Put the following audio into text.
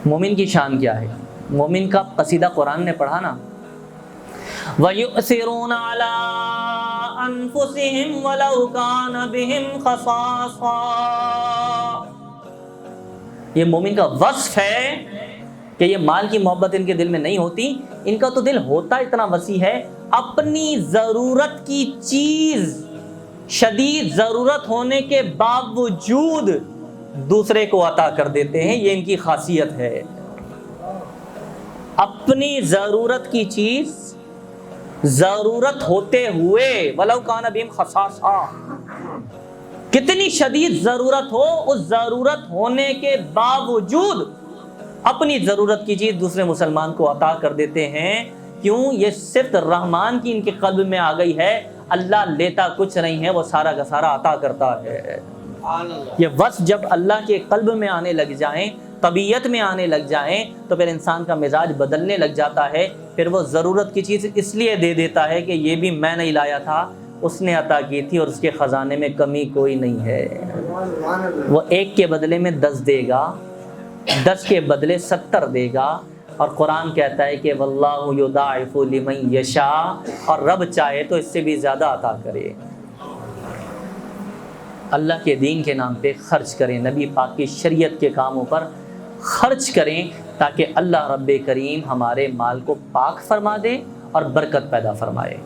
مومن کی شان کیا ہے؟ مومن کا قصیدہ قرآن نے پڑھا نا، وَيُؤْثِرُونَ عَلَىٰ أَنفُسِهِمْ وَلَوْ كَانَ بِهِمْ خَصَاصَةٌ، یہ مومن کا وصف ہے کہ یہ مال کی محبت ان کے دل میں نہیں ہوتی، ان کا تو دل ہوتا اتنا وسیع ہے، اپنی ضرورت کی چیز شدید ضرورت ہونے کے باوجود دوسرے کو عطا کر دیتے ہیں، یہ ان کی خاصیت ہے۔ اپنی ضرورت کی چیز ضرورت ہوتے ہوئے، وَلَوْ كَانَ بِهِمْ خَصَاصَةٌ، کتنی شدید ضرورت ہو، اس ضرورت ہونے کے باوجود اپنی ضرورت کی چیز دوسرے مسلمان کو عطا کر دیتے ہیں۔ کیوں؟ یہ صرف رحمان کی ان کے قلب میں آ گئی ہے، اللہ لیتا کچھ نہیں ہے، وہ سارا کا سارا عطا کرتا ہے۔ یہ وصف جب اللہ کے قلب میں آنے لگ جائیں، طبیعت میں آنے لگ جائیں، تو پھر انسان کا مزاج بدلنے لگ جاتا ہے، پھر وہ ضرورت کی چیز اس لیے دے دیتا ہے کہ یہ بھی میں نہیں لایا تھا، اس نے عطا کی تھی اور اس کے خزانے میں کمی کوئی نہیں ہے۔ وہ 1 کے بدلے میں 10 دے گا، 10 کے بدلے 70 دے گا، اور قرآن کہتا ہے کہ واللہ یضاعف لمن یشاء، اور رب چاہے تو اس سے بھی زیادہ عطا کرے۔ اللہ کے دین کے نام پہ خرچ کریں، نبی پاک کی شریعت کے کاموں پر خرچ کریں، تاکہ اللہ رب کریم ہمارے مال کو پاک فرما دے اور برکت پیدا فرمائے۔